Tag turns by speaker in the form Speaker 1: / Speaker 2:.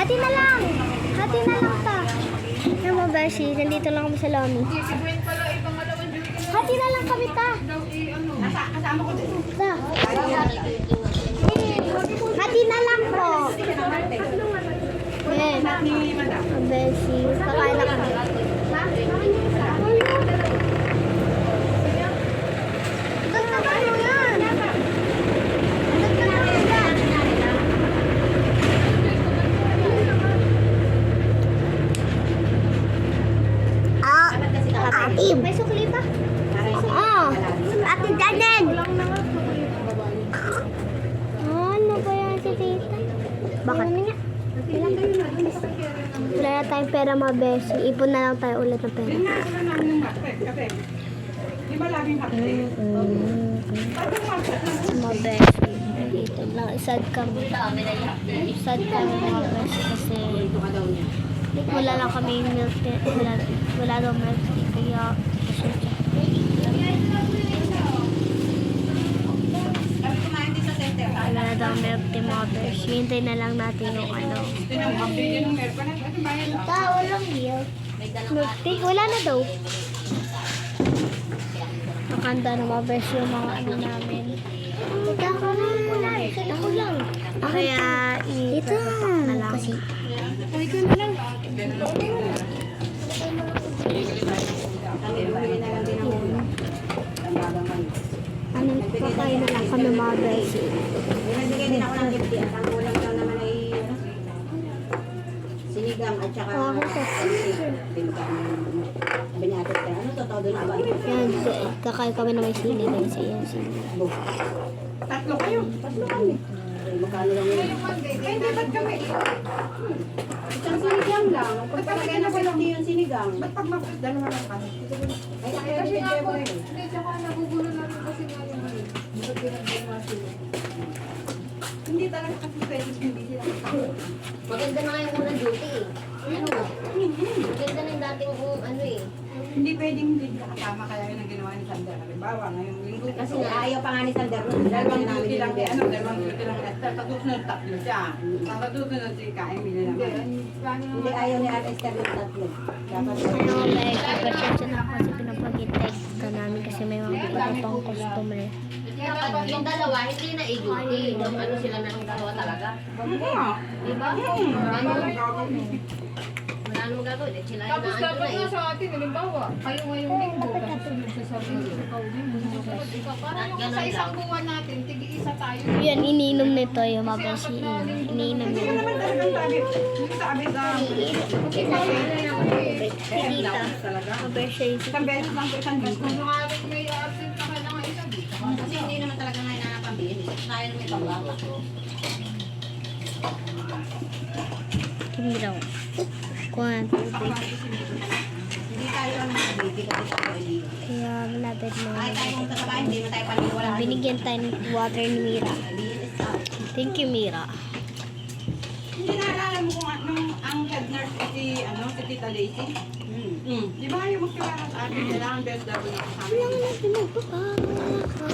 Speaker 1: Hati na lang. Hati na lang ta. Ano mo, Beshi? Nandito lang kami sa Lomi. Hati na lang kami ta.
Speaker 2: Kasama ko dito.
Speaker 1: Ta. Hati na lang po. Eh, Beshi. Kakain na kami. May sukli pa? Oo. Ate Janen. Ano ba yan si tita? Bakit? Wala na tayong pera, mga beshi. Ipon na lang tayo ulit ng pera.
Speaker 2: Di ba laging hapte?
Speaker 1: Mga beshi. Dito lang. Sad kami. Sad kami, mga beshi. Kasi wala lang kami milk tea. Wala daw milk tea. Kaya wala na daw milk tea, mga beshi. Hintay na lang natin yung ano. Ita, walang milk. Milk tea? Wala na daw. Nakanda na, mga beshi, yung mga ano namin. Ita, ako na. Ako lang. Kaya itapak na lang. Ito na lang. Ano, kakain na lang kami, mga beshi.
Speaker 2: Nagbigay din ako ng gift at ang ulam lang naman ay sinigang at saka binatot ka. Ano totoo doon ba?
Speaker 1: Yan, kakain kami na may sili. Yan, sili.
Speaker 2: Tatlo kayo. Tatlo kami. Magkano lang yun? Ay, hindi ba't kami? Isang sinigang lang. Pagpalagay na walang di yung sinigang. Ba't pag dalawa lang kami? Ay, kasi nga po. Hindi, tsaka nagugulo na rin kasi nga yung ano. Ba't pinagdalawa sila? Hindi talaga kasi pwede hindi sila.
Speaker 3: Maganda na nga yung unang duty eh. Ano? Maganda na yung dating ano eh.
Speaker 2: Hindi pwedeng hindi nakasama kaya yun ang ginawa ni Sander. Halimbawa, ngayong linggo.
Speaker 3: Kasi nga ayaw pa nga ni Sander nun.
Speaker 2: Dalawang duty lang eh. Dalawang duty lang Esther. Pagsusunod tatlo siya. Ang pagsusunod si Kaemil naman.
Speaker 3: Hindi ayaw ni Ate Esther yung tatlo. Dapat
Speaker 1: Ano, like, pasensya na ako kasi pinapag-text ka namin kasi may mga iba pang customer.
Speaker 3: dapat yung dalawa, hindi na i-duty. Ano sila na yung dalawa talaga. Diba? Wala namang gagawin. Sila yung
Speaker 4: Tapos
Speaker 3: naano
Speaker 4: dapat
Speaker 3: na
Speaker 4: nga
Speaker 3: eh.
Speaker 4: sa atin, halimbawa, kayo ngayong linggo, tapos sunod sa sabihin, ikaw din, susunod ikaw. Parang yung sa isang buwan natin, tig-isa tayo.
Speaker 1: Yan, iniinom nito yung mga beshi. Iniinom
Speaker 2: Hindi
Speaker 1: niya.
Speaker 2: naman talagang sabi. Hindi sabi sa...
Speaker 1: Tita, mga beshi.
Speaker 2: Isang beses lang po isang linggo.
Speaker 4: Kung maaaring may absent na kailangan isa dito.
Speaker 3: Kasi hindi naman talaga ngayon nakapambilin. Tayo na may panggawa.
Speaker 1: Hindi daw. Kuhan, tubig.
Speaker 3: Hindi tayo ang baby kasi tayo hindi.
Speaker 1: Kaya malapit na.
Speaker 3: Kahit tayo kung tatabahin, hindi naman tayo paniniwala.
Speaker 1: Binigyan tayo ng water ni Mira. Thank you, Mira.
Speaker 2: Hindi naalala mo kung anong ang head nurse si Tita Daisy? Di ba kayo magkilala sa akin? Kailangan best daw na kasama.
Speaker 1: Kailangan natin magpapaka.